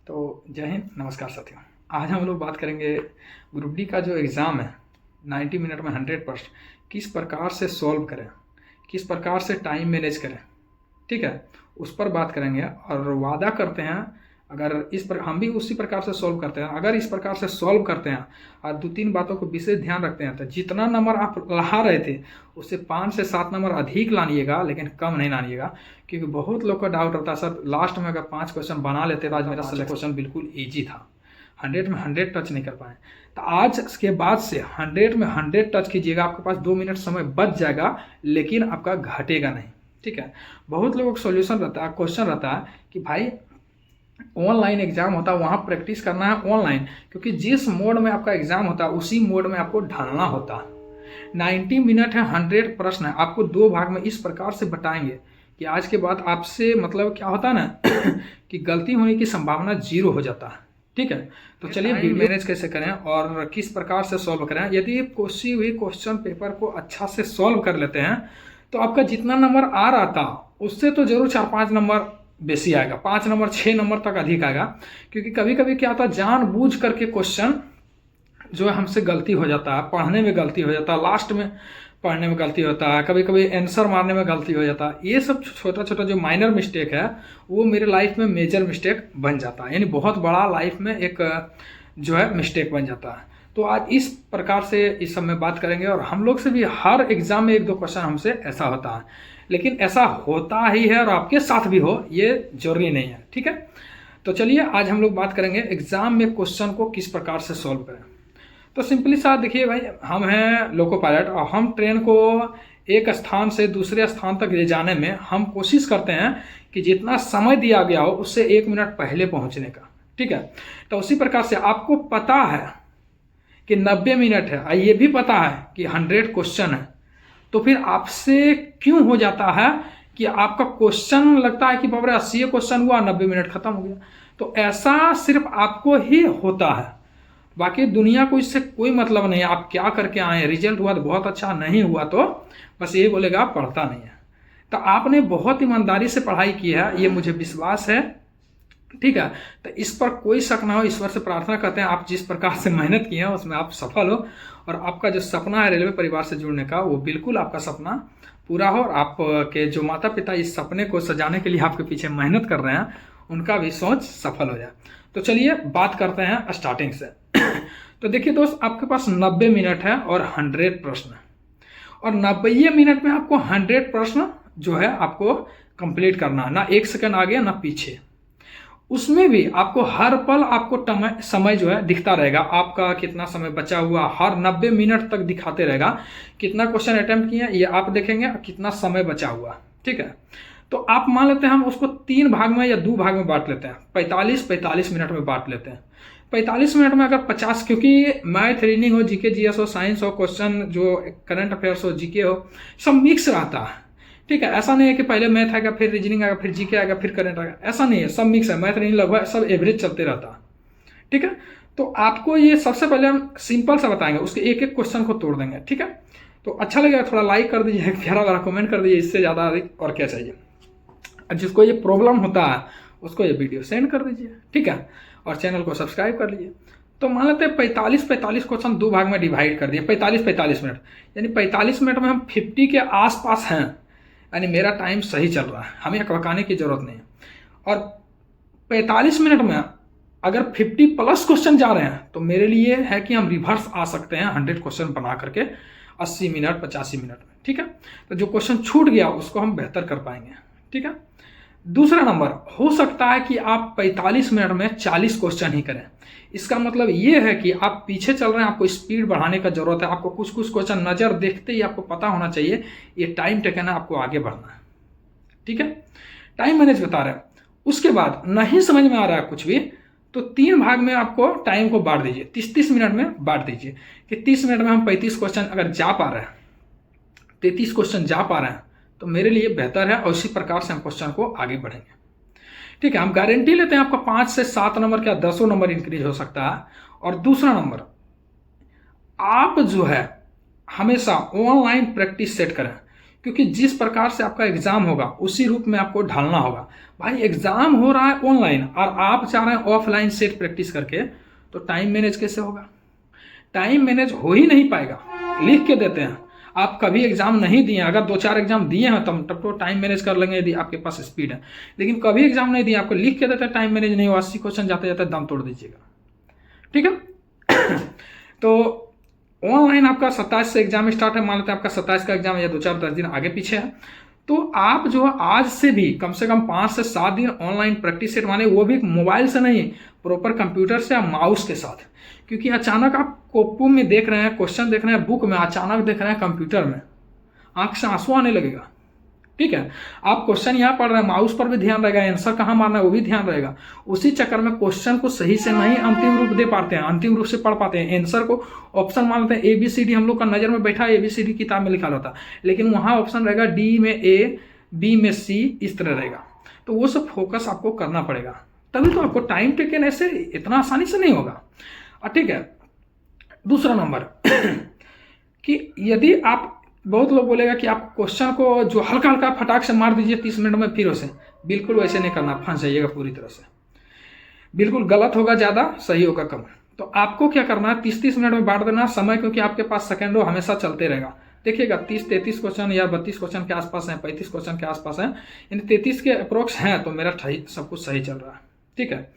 तो जय हिंद, नमस्कार साथियों। आज हम लोग बात करेंगे ग्रुप डी का जो एग्ज़ाम है 90 मिनट में 100% किस प्रकार से सॉल्व करें, किस प्रकार से टाइम मैनेज करें। ठीक है, उस पर बात करेंगे और वादा करते हैं अगर हम भी उसी प्रकार से सॉल्व करते हैं। अगर इस प्रकार से सॉल्व करते हैं और 2-3 बातों को विशेष ध्यान रखते हैं तो जितना नंबर आप ला रहे थे उससे 5 से 7 नंबर अधिक लानिएगा, लेकिन कम नहीं लानिएगा। क्योंकि बहुत लोग का डाउट रहता है सर लास्ट में अगर 5 क्वेश्चन बना लेते तो आज मेरा क्वेश्चन बिल्कुल ईजी था, 100 में 100 टच नहीं कर पाए। तो आज के बाद से 100 में 100 टच कीजिएगा, आपके पास 2 मिनट समय बच जाएगा, लेकिन आपका घटेगा नहीं। ठीक है, बहुत लोगों का सोल्यूशन रहता है, क्वेश्चन रहता है कि भाई ऑनलाइन एग्जाम होता है वहाँ प्रैक्टिस करना है ऑनलाइन, क्योंकि जिस मोड में आपका एग्जाम होता है उसी मोड में आपको ढलना होता है। 90 मिनट है, 100 प्रश्न है, आपको 2 भाग में इस प्रकार से बताएंगे कि आज के बाद आपसे मतलब क्या होता है ना कि गलती होने की संभावना 0 हो जाता है। ठीक है, तो चलिए वीडियो मैनेज कैसे करें और किस प्रकार से सॉल्व करें। यदि कोई हुई क्वेश्चन पेपर को अच्छा से सॉल्व कर लेते हैं तो आपका जितना नंबर आ रहा था उससे तो जरूर 4-5 नंबर बेसी आएगा, 5 नंबर 6 नंबर तक अधिक आएगा। क्योंकि कभी कभी क्या होता है, जानबूझ करके क्वेश्चन जो है हमसे गलती हो जाता है, पढ़ने में गलती हो जाता है, लास्ट में पढ़ने में गलती होता है, कभी कभी आंसर मारने में गलती हो जाता है। ये सब छोटा छोटा जो माइनर मिस्टेक है वो मेरे लाइफ में मेजर मिस्टेक बन जाता है, यानी बहुत बड़ा लाइफ में एक जो है मिस्टेक बन जाता है। तो आज इस प्रकार से इस सब में बात करेंगे और हम लोग से भी हर एग्जाम में 1-2 क्वेश्चन हमसे ऐसा होता है, लेकिन ऐसा होता ही है और आपके साथ भी हो ये जरूरी नहीं है। ठीक है, तो चलिए आज हम लोग बात करेंगे एग्जाम में क्वेश्चन को किस प्रकार से सॉल्व करें। तो सिंपली सा देखिए भाई, हम हैं लोको पायलट और हम ट्रेन को एक स्थान से दूसरे स्थान तक ले जाने में हम कोशिश करते हैं कि जितना समय दिया गया हो उससे 1 मिनट पहले पहुंचने का। ठीक है, तो उसी प्रकार से आपको पता है कि 90 मिनट है, ये भी पता है कि 100 क्वेश्चन है, तो फिर आपसे क्यों हो जाता है कि आपका क्वेश्चन लगता है कि बाबा 80 क्वेश्चन हुआ 90 मिनट खत्म हो गया। तो ऐसा सिर्फ आपको ही होता है, बाकी दुनिया को इससे कोई मतलब नहीं है। आप क्या करके आए, रिजल्ट हुआ तो बहुत अच्छा, नहीं हुआ तो बस ये बोलेगा आप पढ़ता नहीं है। तो आपने बहुत ईमानदारी से पढ़ाई की है, ये मुझे विश्वास है। ठीक है, तो इस पर कोई शक ना हो। ईश्वर से प्रार्थना करते हैं आप जिस प्रकार से मेहनत की है उसमें आप सफल हो और आपका जो सपना है रेलवे परिवार से जुड़ने का वो बिल्कुल आपका सपना पूरा हो और आपके जो माता पिता इस सपने को सजाने के लिए आपके पीछे मेहनत कर रहे हैं उनका भी सोच सफल हो जाए। तो चलिए बात करते हैं स्टार्टिंग से। तो देखिए दोस्त, आपके पास 90 मिनट है और 100 प्रश्न है और 90 मिनट में आपको 100 प्रश्न जो है आपको कंप्लीट करना है, ना 1 सेकंड आगे ना पीछे। उसमें भी आपको हर पल आपको समय जो है दिखता रहेगा, आपका कितना समय बचा हुआ हर 90 मिनट तक दिखाते रहेगा। कितना क्वेश्चन अटेम्प्ट किए ये आप देखेंगे, कितना समय बचा हुआ। ठीक है, तो आप मान लेते हैं हम उसको 3 भाग में या 2 भाग में बांट लेते हैं, 45-45 मिनट में बांट लेते हैं। 45 मिनट में अगर 50, क्योंकि मैथ रीजनिंग हो, जीके जीएस हो, साइंस हो, क्वेश्चन जो करंट अफेयर्स हो, जीके हो, सब मिक्स रहता है। ठीक है, ऐसा नहीं है कि पहले मैथ आएगा फिर रीजनिंग आएगा फिर जीके आएगा फिर करंट आएगा, ऐसा नहीं है, सब मिक्स है। मैथ रीजनिंग लगभग सब एवरेज चलते रहता है। ठीक है, तो आपको ये सबसे पहले हम सिंपल सा बताएंगे, उसके एक एक क्वेश्चन को तोड़ देंगे। ठीक है, तो अच्छा लगेगा थोड़ा लाइक कर दीजिए, प्यारा वाला कमेंट कर दीजिए, इससे ज़्यादा और क्या चाहिए। जिसको ये प्रॉब्लम होता है उसको ये वीडियो सेंड कर दीजिए। ठीक है, और चैनल को सब्सक्राइब कर लीजिए। तो मान लेते हैं 45-45 क्वेश्चन 2 भाग में डिवाइड कर दिए, 45-45 मिनट, यानी 45 मिनट में हम 50 के आसपास हैं, यानी मेरा टाइम सही चल रहा है, हमें हकबकाने की जरूरत नहीं है। और 45 मिनट में अगर 50+ क्वेश्चन जा रहे हैं तो मेरे लिए है कि हम रिवर्स आ सकते हैं 100 क्वेश्चन बना करके 80 मिनट 85 मिनट में। ठीक है, तो जो क्वेश्चन छूट गया उसको हम बेहतर कर पाएंगे। ठीक है, दूसरा नंबर, हो सकता है कि आप 45 मिनट में 40 क्वेश्चन ही करें। इसका मतलब ये है कि आप पीछे चल रहे हैं, आपको स्पीड बढ़ाने का जरूरत है, आपको कुछ कुछ क्वेश्चन नज़र देखते ही आपको पता होना चाहिए ये टाइम टेकन है, आपको आगे बढ़ना है। ठीक है, टाइम मैनेज बता रहे हैं। उसके बाद नहीं समझ में आ रहा है कुछ भी तो 3 भाग में आपको टाइम को बांट दीजिए, 30-30 मिनट में बांट दीजिए कि 30 मिनट में हम 35 क्वेश्चन अगर जा पा रहे हैं, 33 क्वेश्चन जा पा रहे हैं तो मेरे लिए बेहतर है और इसी प्रकार से हम क्वेश्चन को आगे बढ़ेंगे। ठीक है, हम गारंटी लेते हैं आपका 5 से 7 नंबर क्या 10 नंबर इंक्रीज हो सकता है। और दूसरा नंबर, आप जो है हमेशा ऑनलाइन प्रैक्टिस सेट करें, क्योंकि जिस प्रकार से आपका एग्जाम होगा उसी रूप में आपको ढालना होगा। भाई एग्जाम हो रहा है ऑनलाइन और आप चाह रहे हैं ऑफलाइन सेट प्रैक्टिस करके, तो टाइम मैनेज कैसे होगा? टाइम मैनेज हो ही नहीं पाएगा। लिख के देते हैं, आप कभी एग्जाम नहीं दिए, अगर 2-4 एग्जाम दिए हैं तब तो टाइम मैनेज कर लेंगे यदि आपके पास स्पीड है, लेकिन कभी एग्जाम नहीं दिए, आपको लिख के देते हैं टाइम मैनेज नहीं हुआ, 80 क्वेश्चन जाते जाते दम तोड़ दीजिएगा। ठीक है। तो ऑनलाइन आपका 27 से एग्जाम स्टार्ट है, मान लेते हैं आपका 27 का एग्जाम है या 2-4-10 दिन आगे पीछे है, तो आप जो आज से भी कम से कम 5 से 7 दिन ऑनलाइन प्रैक्टिस सेट माने, वो भी मोबाइल से नहीं, प्रॉपर कंप्यूटर से या माउस के साथ। क्योंकि अचानक आप कॉपी में देख रहे हैं, क्वेश्चन देख रहे हैं बुक में, अचानक देख रहे हैं कंप्यूटर में, आंख से आंसू आने लगेगा। ठीक है, आप क्वेश्चन यहाँ पढ़ रहे हैं, माउस पर भी ध्यान रहेगा, आंसर कहाँ मारना है वो भी ध्यान रहेगा। उसी चक्कर में क्वेश्चन को सही से नहीं अंतिम रूप दे पाते हैं, अंतिम रूप से पढ़ पाते हैं। आंसर को ऑप्शन मान लेते हैं ABCD, हम लोग का नजर में बैठा ABCD किताब में लिखा रहता, लेकिन वहाँ ऑप्शन रहेगा D में A, B में C, इस तरह रहेगा। तो वो सब फोकस आपको करना पड़ेगा, तभी तो आपको टाइम टेकन ऐसे इतना आसानी से नहीं होगा। ठीक है, दूसरा नंबर कि यदि आप, बहुत लोग बोलेगा कि आप क्वेश्चन को जो हल्का हल्का फटाक से मार दीजिए 30 मिनट में फिर उसे, बिल्कुल वैसे नहीं करना, फंस जाइएगा पूरी तरह से। बिल्कुल गलत होगा ज़्यादा, सही होगा कम। तो आपको क्या करना है, 30-30 मिनट में बांट देना समय, क्योंकि आपके पास सेकेंडों हमेशा चलते रहेगा। देखिएगा 30-33 क्वेश्चन या 32 क्वेश्चन के आसपास हैं, 35 क्वेश्चन के आसपास हैं, यानी 33 के अप्रोक्स हैं, तो मेरा सब कुछ सही चल रहा है। ठीक है,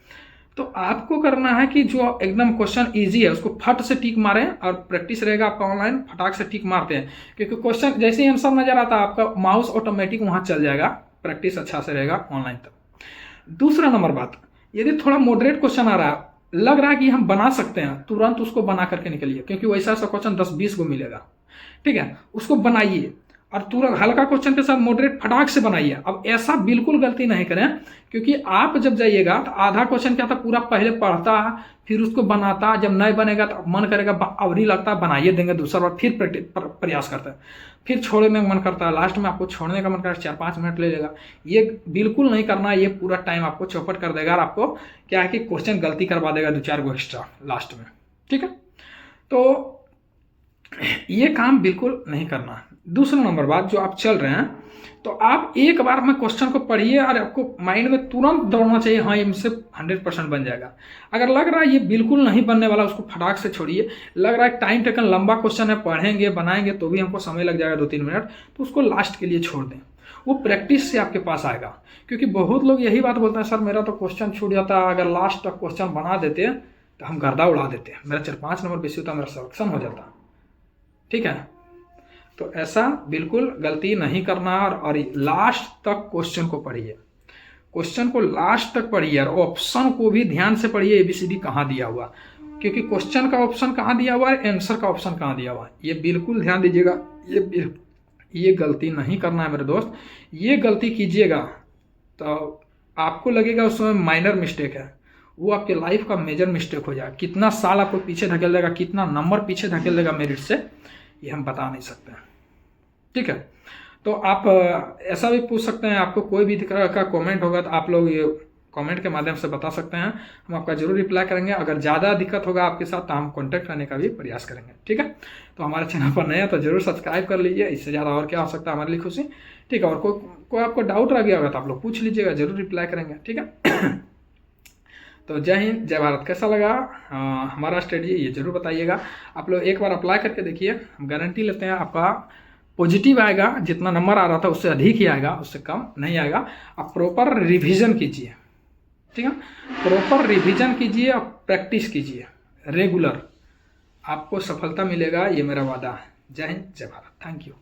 तो आपको करना है कि जो एकदम क्वेश्चन इजी है उसको फट से टिक मारें, और प्रैक्टिस रहेगा आपका ऑनलाइन, फटाक से टिक मारते हैं, क्योंकि क्वेश्चन जैसे ही आंसर नजर आता है आपका माउस ऑटोमेटिक वहां चल जाएगा, प्रैक्टिस अच्छा से रहेगा ऑनलाइन तक। दूसरा नंबर बात, यदि थोड़ा मॉडरेट क्वेश्चन आ रहा है, लग रहा है कि हम बना सकते हैं, तुरंत उसको बना करके निकलिए, क्योंकि वैसा सा क्वेश्चन 10-20 को मिलेगा। ठीक है, उसको बनाइए और तुरंत हल्का क्वेश्चन के साथ मॉडरेट फटाक से बनाइए। अब ऐसा बिल्कुल गलती नहीं करें, क्योंकि आप जब जाइएगा तो आधा क्वेश्चन क्या था, पूरा पहले पढ़ता फिर उसको बनाता, जब नहीं बनेगा तो मन करेगा अब नहीं लगता बनाइए देंगे दूसरा बार, फिर प्रयास करता है, फिर छोड़ने का मन करता है, लास्ट में आपको छोड़ने का मन करता है, 4-5 मिनट ले लेगा। ये बिल्कुल नहीं करना, ये पूरा टाइम आपको चौपट कर देगा और आपको क्या है कि क्वेश्चन गलती करवा देगा 2-4 गो एक्स्ट्रा लास्ट में। ठीक है, तो ये काम बिल्कुल नहीं करना। दूसरा नंबर बात, जो आप चल रहे हैं तो आप एक बार में क्वेश्चन को पढ़िए और आपको माइंड में तुरंत दौड़ना चाहिए, हाँ ये मुझसे 100% बन जाएगा। अगर लग रहा है ये बिल्कुल नहीं बनने वाला, उसको फटाक से छोड़िए। लग रहा है टाइम टेकन लंबा क्वेश्चन है, पढ़ेंगे बनाएंगे तो भी हमको समय लग जाएगा 2-3 मिनट, तो उसको लास्ट के लिए छोड़ दें, वो प्रैक्टिस से आपके पास आएगा। क्योंकि बहुत लोग यही बात बोलते हैं, सर मेरा तो क्वेश्चन छूट जाता, अगर लास्ट तक क्वेश्चन बना देते तो हम गर्दा उड़ा देते, मेरा 4-5 नंबर बेसी होता, मेरा सिलेक्शन हो जाता। ठीक है, तो ऐसा बिल्कुल गलती नहीं करना, और लास्ट तक क्वेश्चन को पढ़िए, क्वेश्चन को लास्ट तक पढ़िए, और ऑप्शन को भी ध्यान से पढ़िए, ABCD कहाँ दिया हुआ, क्योंकि क्वेश्चन का ऑप्शन कहाँ दिया हुआ है, आंसर का ऑप्शन कहाँ दिया हुआ है, ये बिल्कुल ध्यान दीजिएगा। ये गलती नहीं करना है मेरे दोस्त, ये गलती कीजिएगा तो आपको लगेगा उसमें माइनर मिस्टेक है, वो आपके लाइफ का मेजर मिस्टेक हो जाएगा। कितना साल आपको पीछे धकेल देगा, कितना नंबर पीछे धकेल देगा मेरिट से, ये हम बता नहीं सकते। ठीक है, तो आप ऐसा भी पूछ सकते हैं, आपको कोई भी तरह का कमेंट होगा तो आप लोग ये कमेंट के माध्यम से बता सकते हैं, हम आपका जरूर रिप्लाई करेंगे। अगर ज़्यादा दिक्कत होगा आपके साथ तो हम कांटेक्ट करने का भी प्रयास करेंगे। ठीक है, तो हमारे चैनल पर नए हैं तो जरूर सब्सक्राइब कर लीजिए, इससे ज़्यादा और क्या हो सकता है हमारे लिए खुशी। ठीक है, और कोई आपको डाउट रह गया होगा तो आप लोग पूछ लीजिएगा, जरूर रिप्लाई करेंगे। ठीक है, तो जय हिंद, जय भारत। कैसा लगा हमारा स्टडी, ये जरूर बताइएगा। आप लोग एक बार अप्लाई करके देखिए, हम गारंटी लेते हैं आपका पॉजिटिव आएगा, जितना नंबर आ रहा था उससे अधिक ही आएगा, उससे कम नहीं आएगा। आप प्रॉपर रिवीजन कीजिए, ठीक है, प्रॉपर रिवीजन कीजिए और प्रैक्टिस कीजिए रेगुलर, आपको सफलता मिलेगा, ये मेरा वादा है। जय हिंद, जय भारत। Thank you.